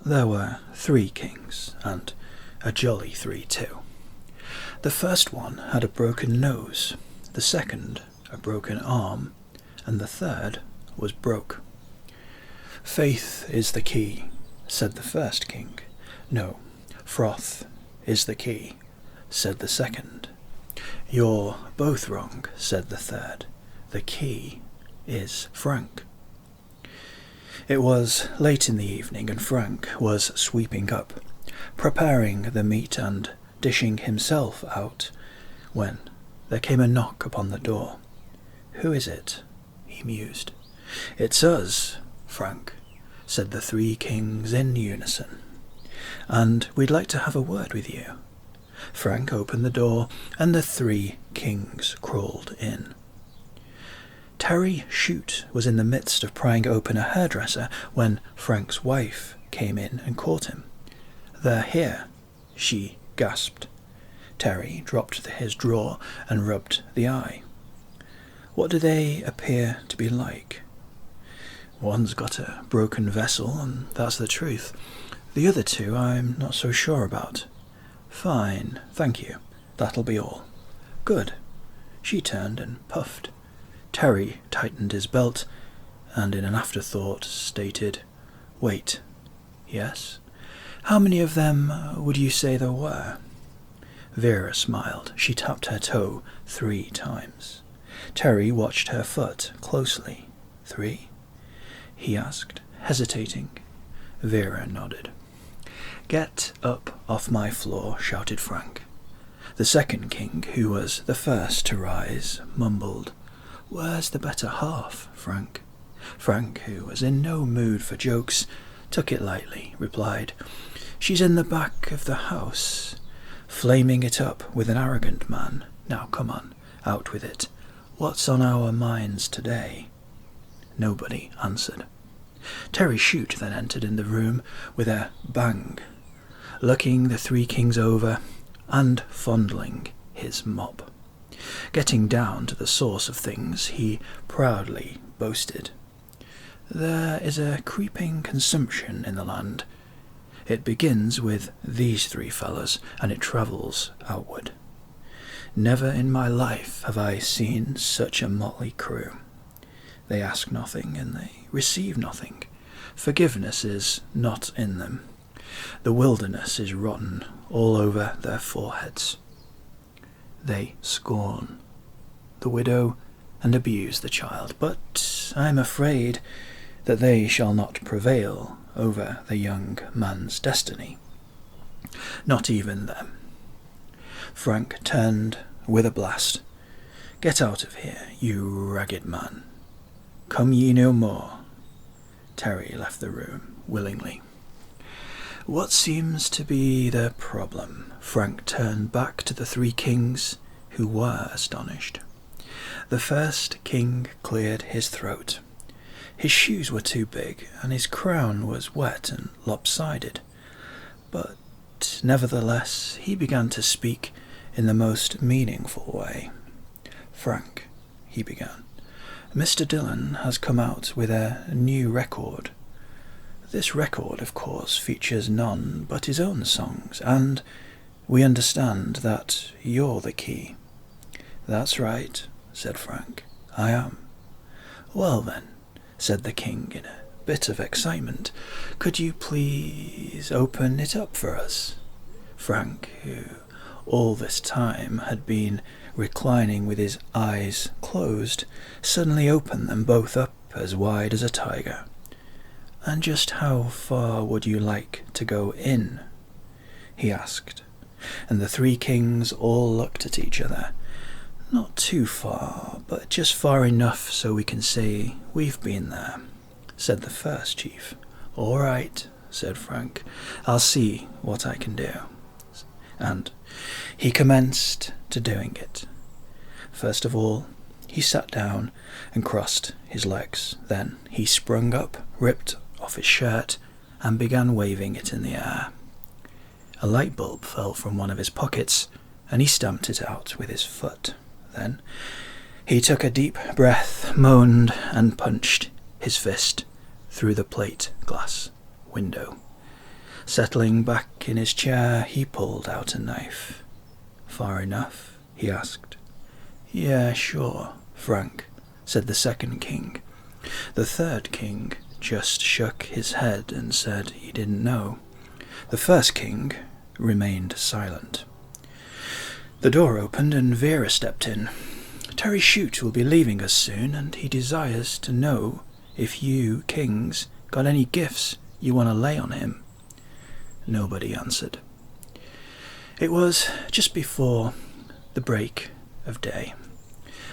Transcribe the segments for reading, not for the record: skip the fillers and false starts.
There were 3 kings, and a jolly 3 too. The first one had a broken nose, the second a broken arm, and the third was broke. "Faith is the key," said the first king. "No, froth is the key," said the second. "You're both wrong," said the third. "The key is Frank." It was late in the evening, and Frank was sweeping up, preparing the meat and dishing himself out, when there came a knock upon the door. "Who is it?" he mused. "It's us, Frank," said the 3 kings in unison, "and we'd like to have a word with you." Frank opened the door, and the 3 kings crawled in. Terry Shute was in the midst of prying open a hairdresser when Frank's wife came in and caught him. "They're here," she gasped. Terry dropped his drawer and rubbed the eye. "What do they appear to be like?" "One's got a broken vessel, and that's the truth. The other 2 I'm not so sure about." "Fine, thank you. That'll be all." "Good." She turned and puffed. Terry tightened his belt, and in an afterthought stated, "Wait." "Yes? How many of them would you say there were?" Vera smiled. She tapped her toe 3 times. Terry watched her foot closely. 3? he asked, hesitating. Vera nodded. "Get up off my floor," shouted Frank. The second king, who was the first to rise, mumbled, "Where's the better half, Frank?" Frank, who was in no mood for jokes, took it lightly, replied, "She's in the back of the house, flaming it up with an arrogant man. Now come on, out with it. What's on our minds today?" Nobody answered. Terry Shute then entered in the room with a bang, looking the 3 kings over and fondling his mop. Getting down to the source of things, he proudly boasted, "There is a creeping consumption in the land. It begins with these 3 fellas, and it travels outward. Never in my life have I seen such a motley crew. They ask nothing, and they receive nothing. Forgiveness is not in them. The wilderness is rotten all over their foreheads. They scorn the widow and abuse the child, but I am afraid that they shall not prevail over the young man's destiny. Not even them." Frank turned with a blast. "Get out of here, you ragged man. Come ye no more." Terry left the room willingly. "What seems to be the problem?" Frank turned back to the 3 kings, who were astonished. The first king cleared his throat. His shoes were too big, and his crown was wet and lopsided. But nevertheless he began to speak in the most meaningful way. "Frank," he began, "Mr. Dillon has come out with a new record. This record, of course, features none but his own songs, and we understand that you're the key." "That's right," said Frank. "I am." "Well then," said the king in a bit of excitement, "could you please open it up for us?" Frank, who all this time had been reclining with his eyes closed, suddenly opened them both up as wide as a tiger. "And just how far would you like to go in?" he asked, and the 3 kings all looked at each other. "Not too far, but just far enough so we can say we've been there," said the first chief. "All right," said Frank, "I'll see what I can do." And he commenced to doing it. First of all, he sat down and crossed his legs. Then he sprung up, ripped off his shirt, and began waving it in the air. A light bulb fell from one of his pockets, and he stamped it out with his foot. Then he took a deep breath, moaned, and punched his fist through the plate glass window. Settling back in his chair, he pulled out a knife. "Far enough?" he asked. "Yeah, sure, Frank," said the second king. The third king just shook his head and said he didn't know. The first king remained silent. The door opened and Vera stepped in. "Terry Shute will be leaving us soon, and he desires to know if you kings got any gifts you want to lay on him." Nobody answered. It was just before the break of day,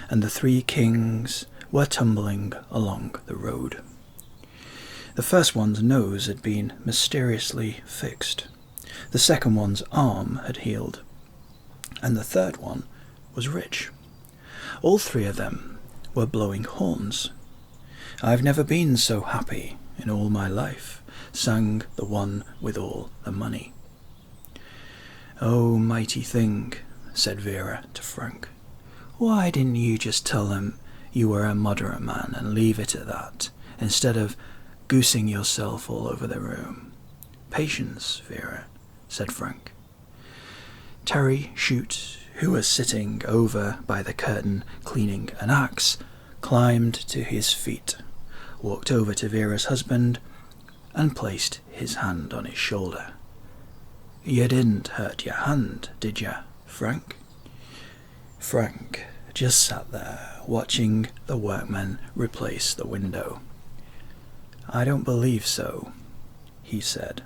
and the three kings were tumbling along the road. The first one's nose had been mysteriously fixed. The second one's arm had healed. And the third one was rich. All three of them were blowing horns. "I've never been so happy in all my life," sang the one with all the money. "Oh, mighty thing," said Vera to Frank. "Why didn't you just tell them you were a moderate man and leave it at that, instead of goosing yourself all over the room?" "Patience, Vera," said Frank. Terry Shute, who was sitting over by the curtain cleaning an axe, climbed to his feet, walked over to Vera's husband, and placed his hand on his shoulder. "You didn't hurt your hand, did you, Frank?" Frank just sat there, watching the workmen replace the window. "I don't believe so," he said.